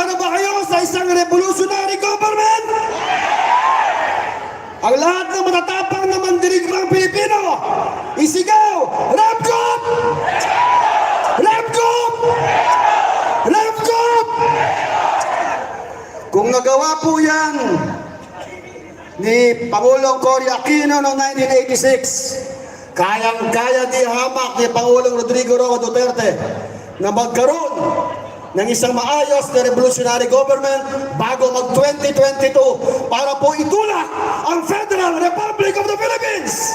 na ba kayo sa isang revolutionary government? Ang lahat ng matatapang na mandirigmang Pilipino, isigaw, Ramcop! Ramcop! Ramcop! Kung nagawa po yan ni Pangulong Cory Aquino noong 1986, kayang-kaya di hamak ni Pangulong Rodrigo Roa Duterte na magkaroon ng isang maayos na revolutionary government bago mag-2022 para po itulak ang Federal Republic of the Philippines.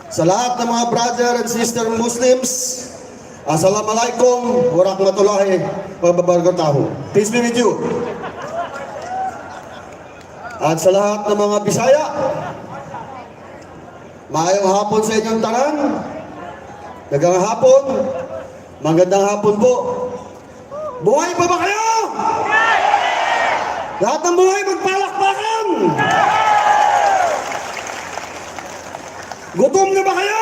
Sa lahat ng mga brother and sister Muslims, Assalamualaikum warahmatullahi wabarakatuh. Peace be with you. At sa lahat ng mga Bisaya, maayong hapon sa inyong tanan. Dagang hapon, magandang hapon po. Buhay pa ba kayo? Lahat ng buhay magpalakpakan. Gutom na ba kayo?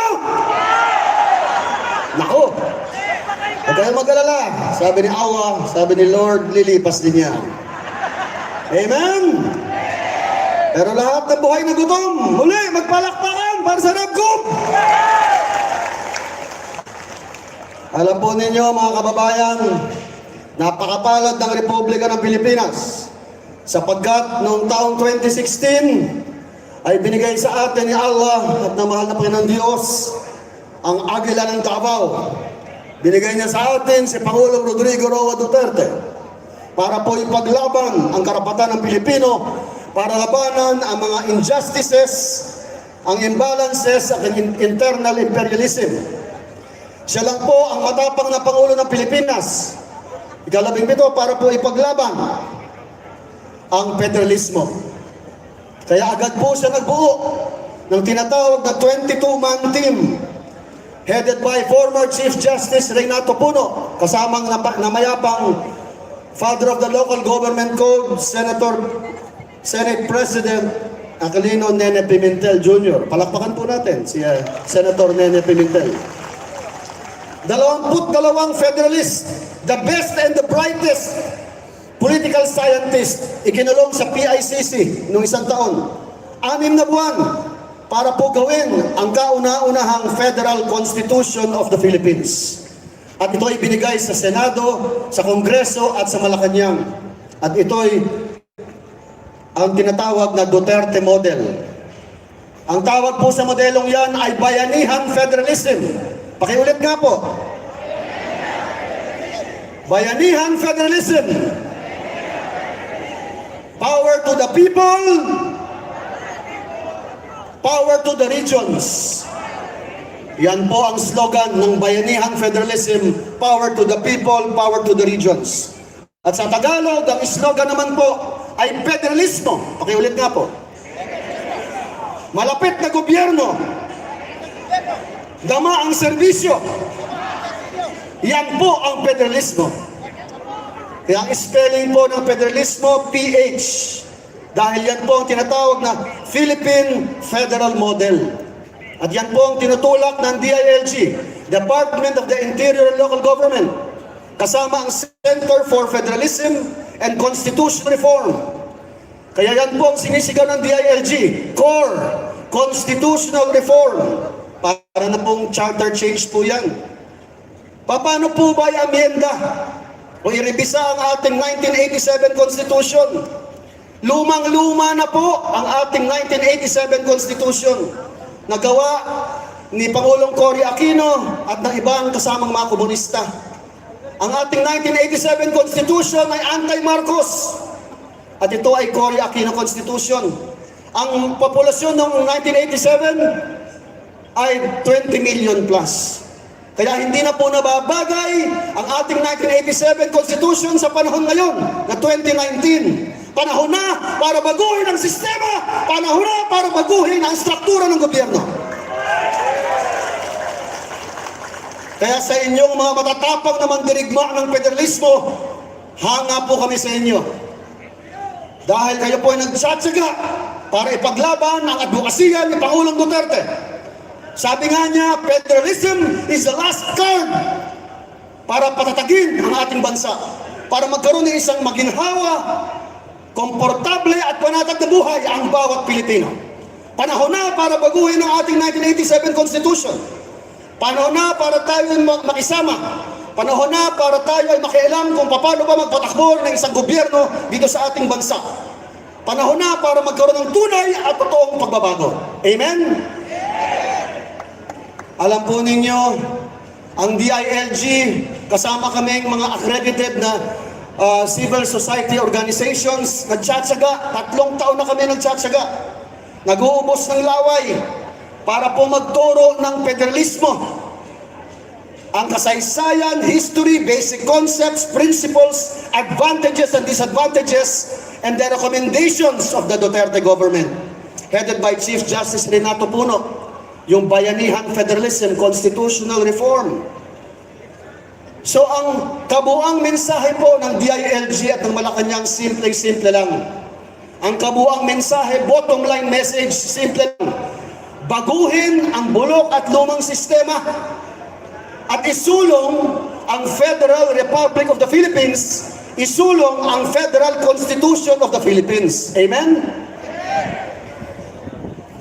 Nako, huwag kayong mag-alala. Sabi ni Allah, sabi ni Lord, lilipas din yan. Amen? Pero lahat ng buhay na gutom, muli, magpalakpakan para sa Ramcop. Alam po ninyo mga kababayan, napakapalad ng Republika ng Pilipinas sapagkat noong taong 2016 ay binigay sa atin ni Allah at ng mahal na Panginoon Diyos ang Agila ng Davao. Binigay niya sa atin si Pangulong Rodrigo Roa Duterte para po ipaglaban ang karapatan ng Pilipino, para labanan ang mga injustices, ang imbalances at ang internal imperialism. Siya lang po ang matapang na Pangulo ng Pilipinas. Ika-17 para po ipaglaban ang federalismo. Kaya agad po siya nagbuo ng tinatawag na 22-man team headed by former Chief Justice Renato Puno, kasamang namayapang Father of the Local Government Code, Senate President Aquilino Nene Pimentel Jr. Palakpakan po natin si Senator Nene Pimentel. 22 federalist, the best and the brightest political scientist, ikinulong sa PICC noong isang taon. 6 na buwan para po gawin ang kauna-unahang Federal Constitution of the Philippines. At ito ay binigay sa Senado, sa Kongreso at sa Malacanang. At ito ay ang tinatawag na Duterte Model. Ang tawag po sa modelong yan ay Bayanihan Federalism. Pakiulit nga po. Bayanihan Federalism. Power to the people, power to the regions. Yan po ang slogan ng Bayanihan Federalism, power to the people, power to the regions. At sa Tagalog, ang slogan naman po ay federalismo. Pakiulit nga po. Malapit na gobyerno, dama ang serbisyo. Yan po ang federalismo. Kaya ang spelling po ng federalismo, PH. Dahil yan po ang tinatawag na Philippine Federal Model. At yan po ang tinutulak ng DILG, Department of the Interior and Local Government, kasama ang Center for Federalism and Constitutional Reform. Kaya yan po ang sinisigaw ng DILG, CORE, Constitutional Reform. Para na pong charter change po yan. Paano po ba i-amenda o i-revisa ang ating 1987 Constitution? Lumang-luma na po ang ating 1987 Constitution. Nagawa ni Pangulong Cory Aquino at ng ibang kasamang mga komunista. Ang ating 1987 Constitution ay anti-Marcos. At ito ay Cory Aquino Constitution. Ang populasyon noong 1987 ay 20 million plus. Kaya hindi na po nababagay ang ating 1987 Constitution sa panahon ngayon na 2019. Panahon na para baguhin ang sistema, panahon na para baguhin ang struktura ng gobyerno. Kaya sa inyong mga matatapang na mandirigma ng federalismo, hanga po kami sa inyo. Dahil kayo po ay nagsatsaga para ipaglaban ang advokasya ni Pangulong Duterte. Sabi nga niya, federalism is the last card para patatagin ang ating bansa, para magkaroon ng isang maginhawa, komportable at panatag na buhay ang bawat Pilipino. Panahon na para baguhin ang ating 1987 Constitution. Panahon na para tayo ay makisama. Panahon na para tayo ay makialam kung paano ba magpatakbo ng isang gobyerno dito sa ating bansa. Panahon na para magkaroon ng tunay at totoong pagbabago. Amen? Alam po ninyo, ang DILG, kasama kaming mga accredited na civil society organizations, nagtsatsaga, 3 taon na kami nagtsatsaga. Nag-uubos ng laway para po magturo ng federalismo. Ang kasaysayan, history, basic concepts, principles, advantages and disadvantages, and the recommendations of the Duterte government, headed by Chief Justice Renato Puno, yung Bayanihan Federalism, Constitutional Reform. So ang kabuang mensahe po ng DILG at ng Malacanang, simple lang. Ang kabuang mensahe, bottom line message, simple lang. Baguhin ang bulok at lumang sistema at isulong ang Federal Republic of the Philippines, isulong ang Federal Constitution of the Philippines. Amen?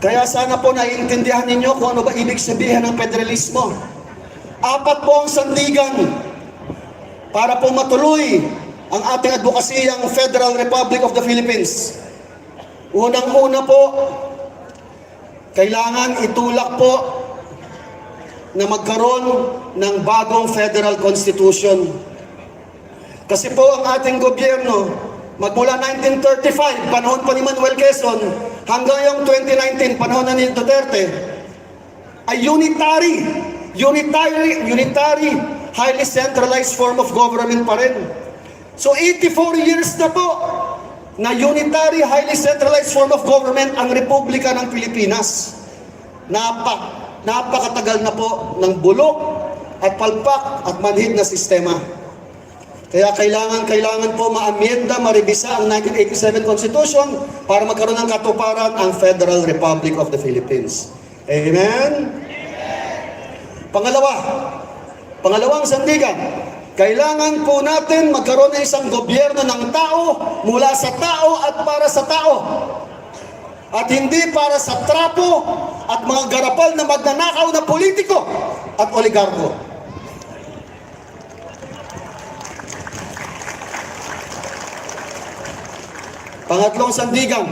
Kaya sana po naiintindihan ninyo kung ano ba ibig sabihin ng federalismo. 4 po ang sandigan para po matuloy ang ating advokasiyang Federal Republic of the Philippines. Unang-una po, kailangan itulak po na magkaroon ng bagong Federal Constitution. Kasi po ang ating gobyerno, magmula 1935, panahon pa ni Manuel Quezon, hanggang yung 2019, panahon na ni Duterte, ay unitary, highly centralized form of government pa rin. So 84 years na po na unitary, highly centralized form of government ang Republika ng Pilipinas. Napakatagal na po ng bulok at palpak at manhid na sistema. Kaya kailangan po maamyenda, maribisa ang 1987 Constitution para magkaroon ng katuparan ang Federal Republic of the Philippines. Amen? Pangalawang sandigan, kailangan po natin magkaroon ng isang gobyerno ng tao, mula sa tao at para sa tao. At hindi para sa trapo at mga garapal na magnanakaw na politiko at oligarko. Pangatlong sandigan,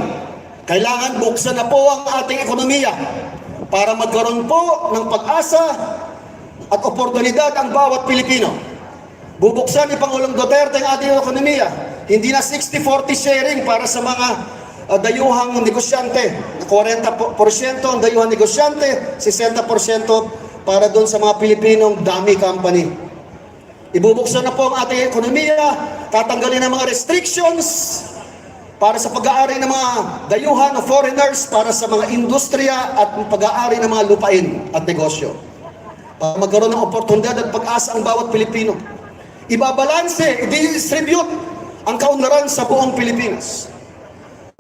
kailangan buksan na po ang ating ekonomiya para magkaroon po ng pag-asa at oportunidad ang bawat Pilipino. Bubuksan ni Pangulong Duterte ang ating ekonomiya. Hindi na 60-40 sharing para sa mga dayuhang negosyante. 40% ang dayuhang negosyante, 60% para doon sa mga Pilipinong dummy company. Ibubuksan na po ang ating ekonomiya, tatanggalin ang mga restrictions para sa pag-aari ng mga dayuhan o foreigners, para sa mga industriya at pag-aari ng mga lupain at negosyo. Para magkaroon ng oportunidad at pag-asa ang bawat Pilipino. Ibabalanse, i-distribute ang kaunlaran sa buong Pilipinas.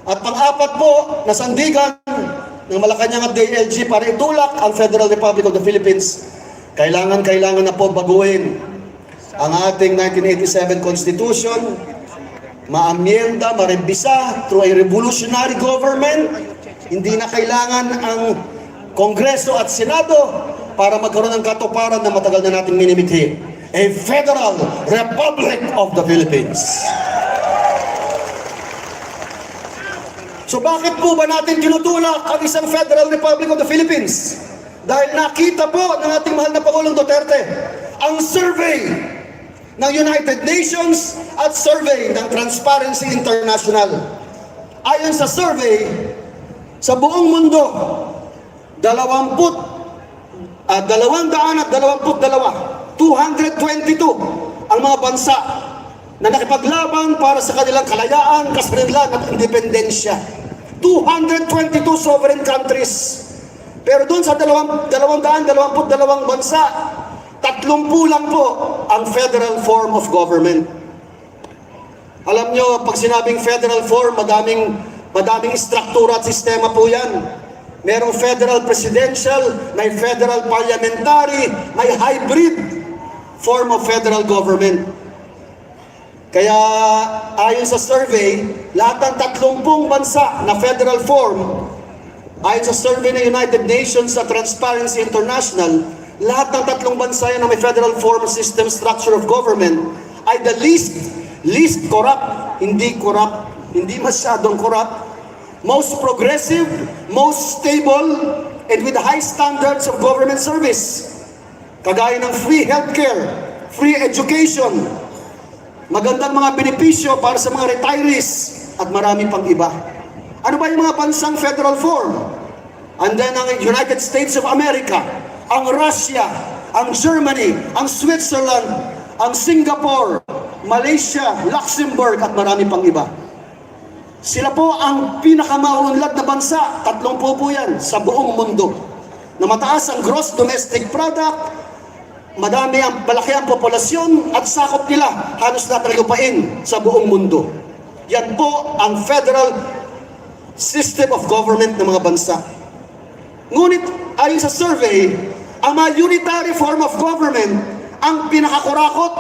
At pang-apat po, na sandigan ng Malacanang at DILG para itulak ang Federal Republic of the Philippines, kailangan na po baguhin ang ating 1987 Constitution, maamyenda, maribisa through a revolutionary government. Hindi na kailangan ang Kongreso at Senado para magkaroon ng katuparan na matagal na nating minimithi. A Federal Republic of the Philippines. So bakit po ba natin tinutulak ang isang Federal Republic of the Philippines? Dahil nakita po ng ating mahal na Pangulong Duterte ang survey ng United Nations at survey ng Transparency International. Ayon sa survey, sa buong mundo, 222 ang mga bansa na nakipaglaban para sa kanilang kalayaan, kasarinlan at independensya. 222 sovereign countries. Pero doon sa 222 bansa, 30 lang po ang federal form of government. Alam nyo, pag sinabing federal form, madaming struktura at sistema po yan. Merong federal presidential, may federal parliamentary, may hybrid. form of federal government. Kaya ayon sa survey, lahat ng 30 bansa na federal form, ayon sa survey ng United Nations sa Transparency International, lahat ng 3 bansa yan na may federal form system structure of government ay the least corrupt, hindi masyadong corrupt, most progressive, most stable, and with high standards of government service. Kagaya ng free healthcare, free education, magandang mga benepisyo para sa mga retirees, at marami pang iba. Ano ba yung mga bansang federal form? And then ang United States of America, ang Russia, ang Germany, ang Switzerland, ang Singapore, Malaysia, Luxembourg, at marami pang iba. Sila po ang pinakamaunlad na bansa, 30 po yan sa buong mundo, na mataas ang gross domestic product, malaki ang populasyon, at sakop nila halos lahat ng lupain sa buong mundo. Yan po ang federal system of government ng mga bansa. Ngunit ayon sa survey, ang mga unitary form of government ang pinakakurakot,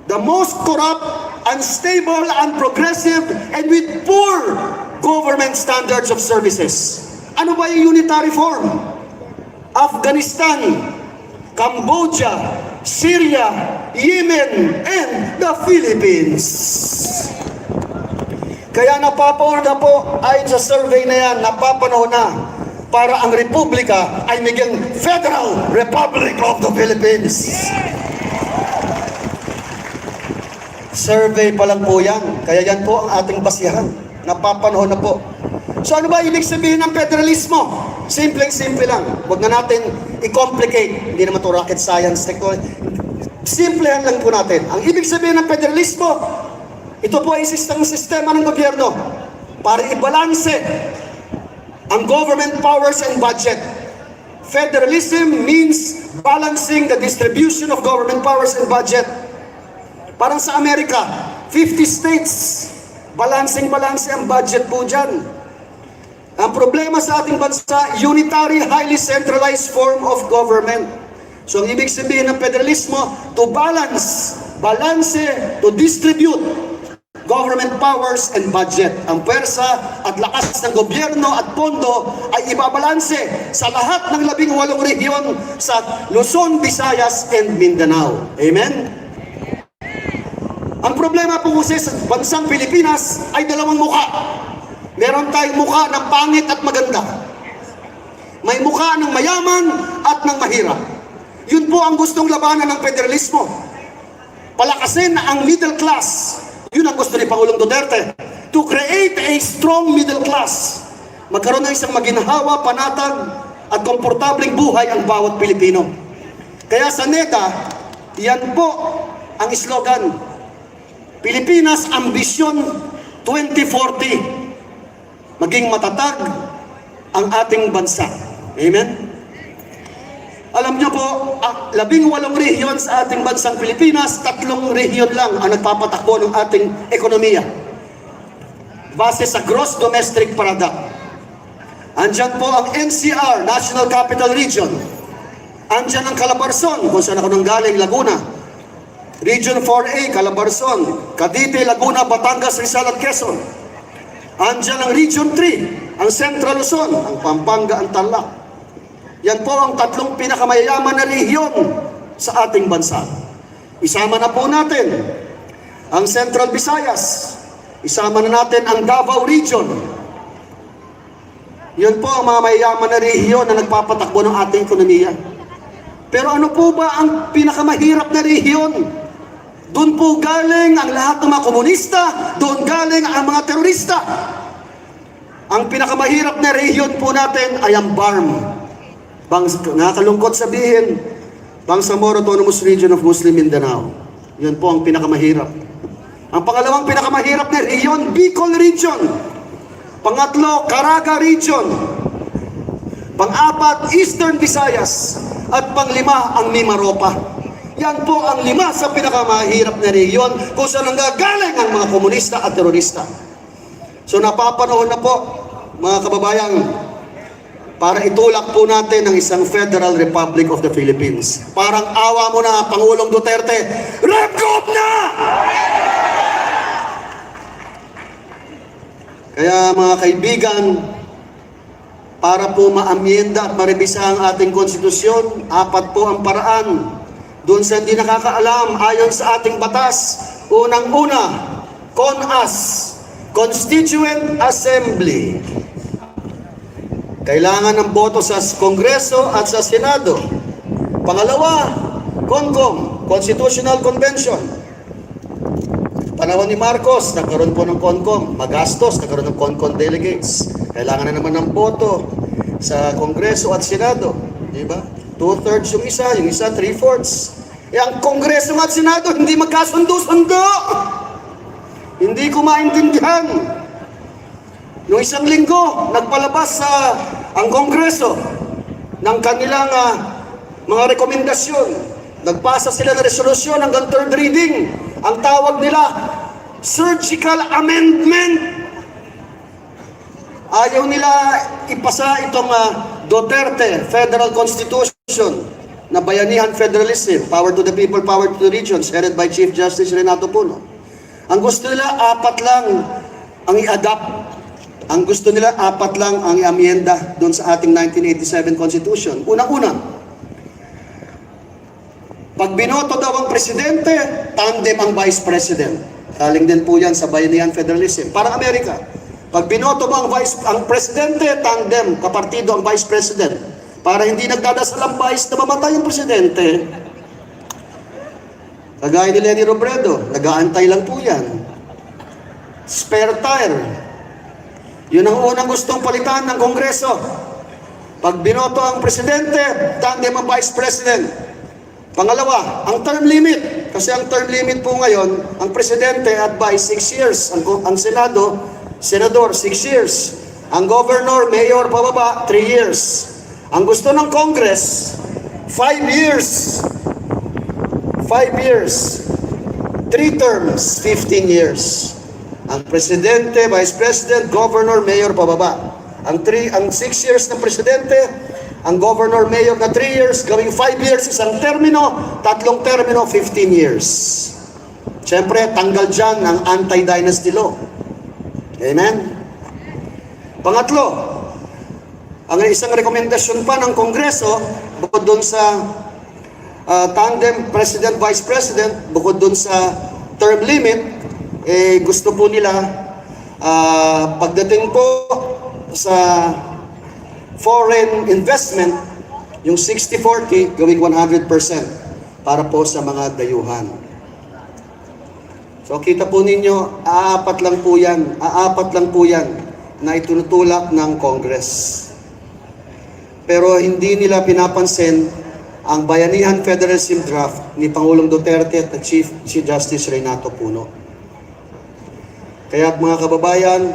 the most corrupt, unstable, unprogressive, and with poor government standards of services. Ano ba yung unitary form? Afghanistan, Cambodia, Syria, Yemen, and the Philippines. Kaya napapanahon na po, ayon sa survey na yan, napapanahon na para ang Republika ay maging Federal Republic of the Philippines. Survey pa lang po yan. Kaya yan po ang ating basihan. Napapanahon na po. So ano ba ibig sabihin ng federalismo? Simpleng-simple lang. Huwag na natin i-complicate. Hindi naman ito rocket science, technology. Simplehan lang po natin. Ang ibig sabihin ng federalismo, ito po ay isang sistema ng gobyerno para ibalanse ang government powers and budget. Federalism means balancing the distribution of government powers and budget. Parang sa Amerika, 50 states, balancing-balance ang budget po dyan. Ang problema sa ating bansa, unitary, highly centralized form of government. So ang ibig sabihin ng federalismo, to balance, to distribute government powers and budget. Ang pwersa at lakas ng gobyerno at pondo ay ibabalanse sa lahat ng 18 rehiyon sa Luzon, Visayas, and Mindanao. Amen? Ang problema po kasi sa bansang Pilipinas ay dalawang mukha. Meron tayong mukha ng pangit at maganda. May mukha ng mayaman at ng mahirap. Yun po ang gustong labanan ng federalismo. Palakasin ang middle class. Yun ang gusto ni Pangulong Duterte. To create a strong middle class. Magkaroon ng isang maginhawa, panatag, at komportableng buhay ang bawat Pilipino. Kaya sa NEDA, yan po ang slogan. Pilipinas Ambisyon 2040. Maging matatag ang ating bansa. Amen? Alam niyo po, 18 rehiyon sa ating bansang Pilipinas, 3 rehiyon lang ang nagpapatakbo ng ating ekonomiya. Base sa gross domestic product. Andyan po ang NCR, National Capital Region. Andyan ang Calabarzon, kung saan ako nanggaling, Laguna. Region 4A, Calabarzon, Cavite, Laguna, Batangas, Rizal at Quezon. Andyan ang Region 3, ang Central Luzon, ang Pampanga, ang Tarlac. Yan po ang 3 pinakamayayaman na rehiyon sa ating bansa. Isama na po natin ang Central Visayas. Isama na natin ang Davao Region. Yan po ang mga mayayaman na rehiyon na nagpapatakbo ng ating ekonomiya. Pero ano po ba ang pinakamahirap na rehiyon? Doon po galing ang lahat ng mga komunista, doon galing ang mga terorista. Ang pinakamahirap na rehiyon po natin ay ang BARM. Nakakalungkot sabihin, Bangsamoro Autonomous Region of Muslim Mindanao. Yan po ang pinakamahirap. Ang pangalawang pinakamahirap na rehiyon, Bicol Region. Pangatlo, Caraga Region. Pang-apat, Eastern Visayas. At pang-5, ang Mimaropa. Yan po ang 5 sa pinakamahirap na rehiyon kung saan nanggagaling ang mga komunista at terorista. So napapanahon na po, mga kababayan, para itulak po natin ang isang Federal Republic of the Philippines. Parang awa mo na, Pangulong Duterte, Repcop na! Kaya mga kaibigan, para po maamyenda at maribisa ang ating konstitusyon, 4 po ang paraan. Doon sa hindi nakakaalam, ayon sa ating batas, unang-una, CONAS, Constituent Assembly. Kailangan ng boto sa Kongreso at sa Senado. Pangalawa, CONCOM, Constitutional Convention. Panahon ni Marcos, nagkaroon po ng CONCOM. Magastos, nagkaroon ng CONCOM delegates. Kailangan na naman ng boto sa Kongreso at Senado. Diba? 2/3 yung isa 3/4. Ang Kongreso at Senado, hindi magkasundo-sundo. Hindi ko maintindihan. Noong isang linggo, nagpalabas ang Kongreso ng kanilang mga rekomendasyon. Nagpasa sila ng resolusyon hanggang 3rd reading. Ang tawag nila, surgical amendment. Ayaw nila ipasa itong Duterte Federal Constitution na bayanihan federalism, power to the people, power to the regions, headed by Chief Justice Renato Puno. Ang gusto nila, 4 lang ang i-adapt. Ang gusto nila, 4 lang ang i-amyenda doon sa ating 1987 Constitution. Unang-una, pag binoto daw ang presidente, tandem ang vice president. Galing din po yan sa bayanihan federalism. Parang Amerika. Pag binoto mo ang presidente, tandem, kapartido ang vice president. Para hindi nagdadasal ang vice na mamatay ang presidente. Kagaya ni Leni Robredo, nag-aantay lang po yan. Spare tire. Yun ang unang gustong palitan ng Kongreso. Pag binoto ang presidente, tandem ang vice president. Pangalawa, ang term limit. Kasi ang term limit po ngayon, ang presidente at vice 6 years. Ang Senado, senador 6 years. Ang governor, mayor, pababa 3 years. Ang gusto ng Congress, 5 years. 5 years. 3 terms, 15 years. Ang presidente, vice president, governor, mayor, pababa. Ang 6 years ng presidente, ang governor, mayor na 3 years, gawing 5 years, isang termino, 3 termino, 15 years. Siyempre, tanggal dyan ang anti-dynasty law. Amen? Pangatlo, ang isang rekomendasyon pa ng Kongreso, bukod doon sa tandem president-vice president, bukod doon sa term limit, gusto po nila, pagdating po sa foreign investment, yung 60-40 gawing 100% para po sa mga dayuhan. So kita po ninyo, aapat lang po yan na itunutulak ng Congress. Pero hindi nila pinapansin ang bayanihan federalism draft ni Pangulong Duterte at Chief Justice Renato Puno. Kaya mga kababayan,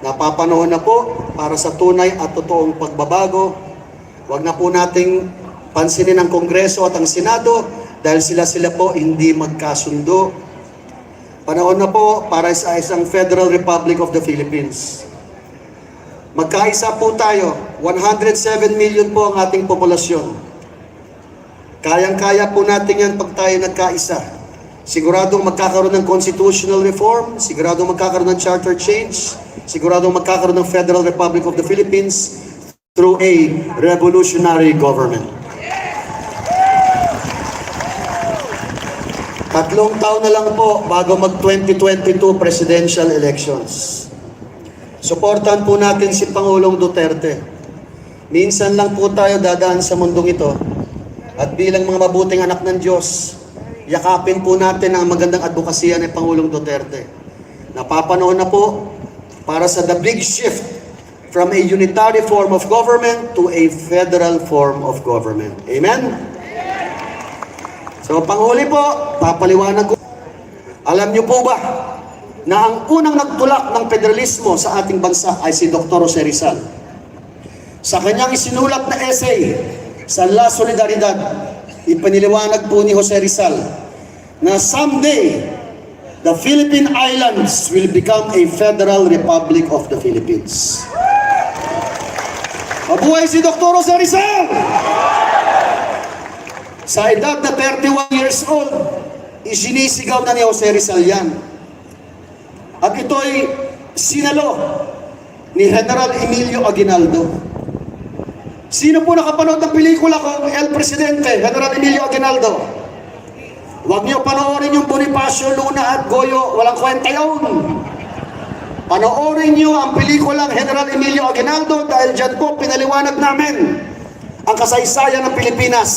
napapanahon na po para sa tunay at totoong pagbabago. Huwag na po nating pansinin ang Kongreso at ang Senado dahil sila po hindi magkasundo. Panahon na po para sa isang Federal Republic of the Philippines. Magkaisa po tayo, 107 million po ang ating populasyon. Kayang-kaya po natin yan pag tayo nagkaisa. Siguradong magkakaroon ng constitutional reform, siguradong magkakaroon ng charter change, siguradong magkakaroon ng Federal Republic of the Philippines through a revolutionary government. 3 taon na lang po bago mag-2022 presidential elections. Suportahan po natin si Pangulong Duterte. Minsan lang po tayo dadaan sa mundong ito at bilang mga mabuting anak ng Diyos, yakapin po natin ang magandang advokasya ni Pangulong Duterte. Napapanahon na po para sa the big shift from a unitary form of government to a federal form of government. Amen? So, panghuli po, papaliwanag ko. Alam niyo po ba na ang unang nagtulak ng federalismo sa ating bansa ay si Dr. Jose Rizal? Sa kanyang isinulat na essay sa La Solidaridad, ipiniliwanag po ni Jose Rizal na someday, the Philippine Islands will become a Federal Republic of the Philippines. Mabuhay si Dr. Jose Rizal! Sa edad na 31 years old, isinisigaw na ni Jose Rizal yan. At ito'y sinalo ni General Emilio Aguinaldo. Sino po nakapanood ng pelikula ko, El Presidente, General Emilio Aguinaldo? Huwag niyo panoorin yung Bonifacio Luna at Goyo, walang kwenta yun. Panoorin niyo ang pelikulang General Emilio Aguinaldo dahil dyan po pinaliwanag namin ang kasaysayan ng Pilipinas.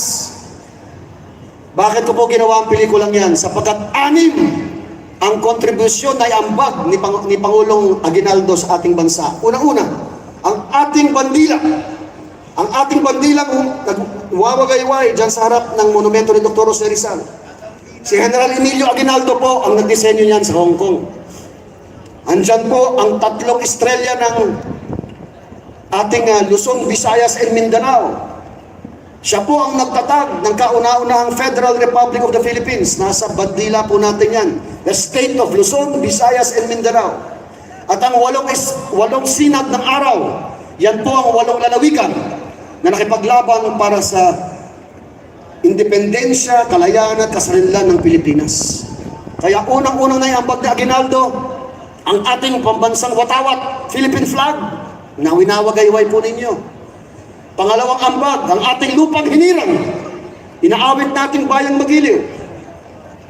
Bakit ko po ginawa ang pelikulang yan? Sapagkat 6 ang kontribusyon na iambag ni Pangulong Aguinaldo sa ating bansa. Una-una, ang ating bandila. Ang ating bandilang nagwawagayway dyan sa harap ng monumento ni Dr. Jose Rizal. Si General Emilio Aguinaldo po ang nagdisenyo niyan sa Hong Kong. Andyan po ang 3 estrella ng ating Luzon, Visayas, and Mindanao. Siya po ang nagtatag ng kauna-unahang Federal Republic of the Philippines. Nasa bandila po natin yan. The state of Luzon, Visayas, and Mindanao. At ang 8 sinag ng araw, yan po ang 8 lalawigan na nakipaglaban para sa independensya, kalayaan at kasarinlan ng Pilipinas. Kaya unang-unang naiambag ni Aguinaldo ang ating pambansang watawat, Philippine flag, na winawagayway po ninyo. Pangalawang ambag, ang ating lupang hinirang, inaawit nating bayang Magiliw.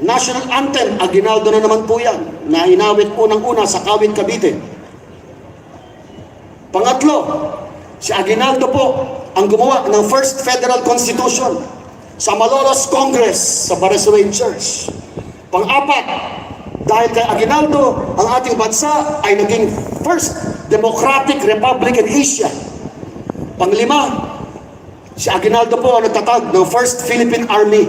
National anthem, Aguinaldo na naman po yan, na inawit unang-una sa Kawit, Cavite. Pangatlo, si Aguinaldo po ang gumawa ng First Federal Constitution sa Malolos Congress sa Barasaway Church. Pang-apat, dahil kay Aguinaldo, ang ating bansa ay naging First Democratic Republic in Asia. Panglima, si Aguinaldo po ang nagtatag ng First Philippine Army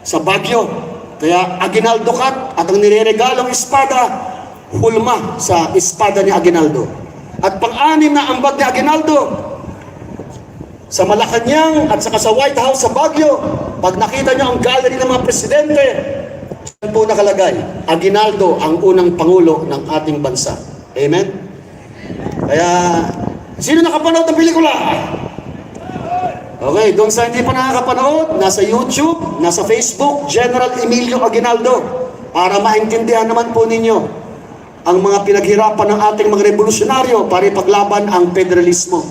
sa Baguio. Kaya Aguinaldo Cut at ang nireregalong espada, hulma sa espada ni Aguinaldo. At pang-anim na ambag ni Aguinaldo, sa Malacanang at saka sa White House sa Baguio, pag nakita nyo ang gallery ng mga presidente, saan po nakalagay? Aguinaldo ang unang pangulo ng ating bansa. Amen? Kaya, sino nakapanood ng pelikula? Okay, doon sa hindi pa nakakapanood, nasa YouTube, nasa Facebook, General Emilio Aguinaldo, para maintindihan naman po ninyo ang mga pinaghirapan ng ating mga revolusyonaryo para ipaglaban ang federalismo.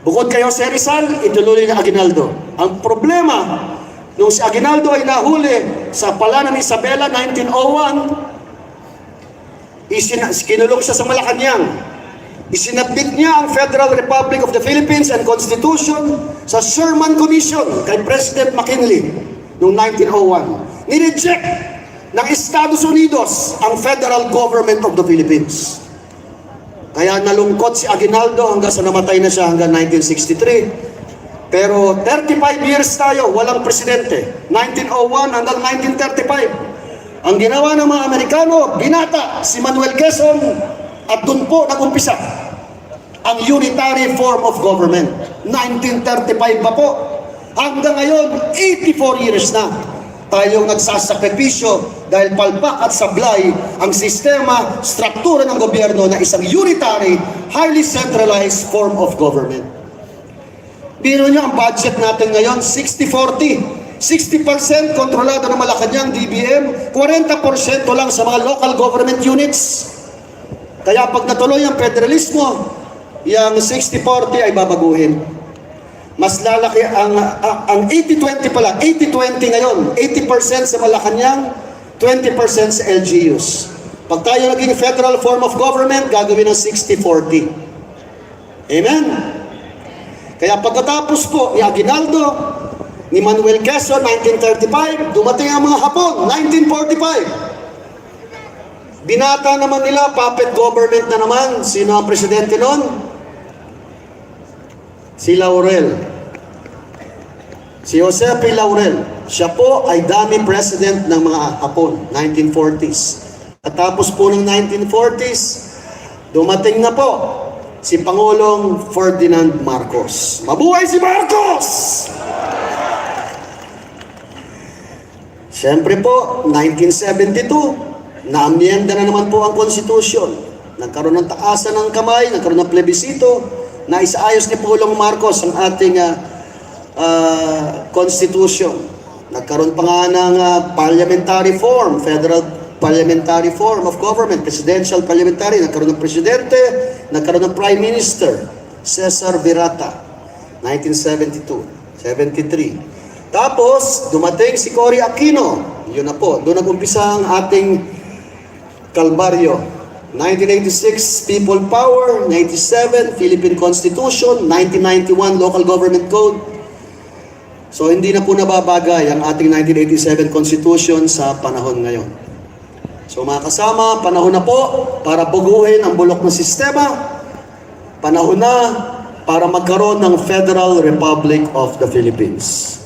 Bukod kay Jose Rizal, ituloy ni Aguinaldo. Ang problema, nung si Aguinaldo ay nahuli sa pala ng Isabela 1901, kinulong siya sa Malacanang. Isinabit niya ang Federal Republic of the Philippines and Constitution sa Sherman Commission kay President McKinley noong 1901. Nireject ng Estados Unidos ang Federal Government of the Philippines. Kaya nalungkot si Aguinaldo hanggang sa namatay na siya hanggang 1963. Pero 35 years tayo, walang presidente. 1901 hanggang 1935. Ang ginawa ng mga Amerikano, binata si Manuel Quezon at doon po nagumpisa ang unitary form of government. 1935 pa po. Hanggang ngayon, 84 years na tayong nagsasakripisyo dahil palpak at sablay ang sistema, struktura ng gobyerno na isang unitary, highly centralized form of government. Biro nyo ang budget natin ngayon, 60-40. 60% kontrolado ng Malacanang, DBM, 40% lang sa mga local government units. Kaya pag natuloy ang federalismo, yung 60-40 ay babaguhin. Mas lalaki ang 80-20 pala, 80-20 ngayon, 80% sa Malacanang, 20% sa LGUs. Pag tayo naging federal form of government, gagawin ng 60-40. Amen? Kaya pagkatapos po ni Aguinaldo, ni Manuel Quezon, 1935, dumating ang mga Hapon, 1945. Binata naman nila, puppet government na naman. Sino ang presidente noon? Si Laurel. Si Jose P. Laurel. Siya po ay dummy president ng mga Hapon, 1940s. At tapos po ng 1940s, dumating na po si Pangulong Ferdinand Marcos. Mabuhay si Marcos! Siyempre po, 1972, naamyenda na naman po ang konstitusyon. Nagkaroon ng taasan ng kamay, nagkaroon ng plebisito, na isaayos ni Pulong Marcos ang ating constitution. Nagkaroon pa nga ng parliamentary form, federal parliamentary form of government, presidential parliamentary, nagkaroon ng presidente, nagkaroon ng prime minister, Cesar Virata, 1972, 73. Tapos, dumating si Cory Aquino, yun na po, doon nag-umpisa ang ating kalbaryo. 1986, People Power, 97, Philippine Constitution, 1991, Local Government Code. So, hindi na po nababagay ang ating 1987 Constitution sa panahon ngayon. So, mga kasama, panahon na po para buguhin ang bulok ng sistema. Panahon na para magkaroon ng Federal Republic of the Philippines.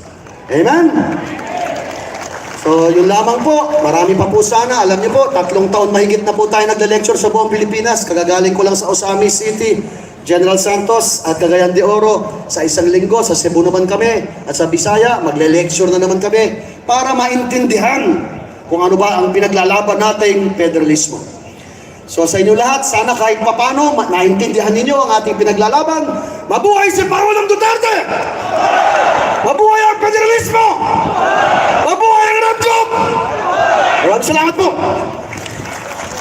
Amen? So, yun lamang po. Marami pa po sana. Alam niyo po, 3 taon mahigit na po tayo nagla-lecture sa buong Pilipinas. Kagagaling ko lang sa Osamis City, General Santos at Cagayan de Oro. Sa isang linggo, sa Cebu naman kami. At sa Bisaya, magle-lecture na naman kami para maintindihan kung ano ba ang pinaglalaban nating federalismo. So sa inyo lahat, sana kahit papano, naintindihan ninyo ang ating pinaglalaban. Mabuhay si Pangulong Duterte!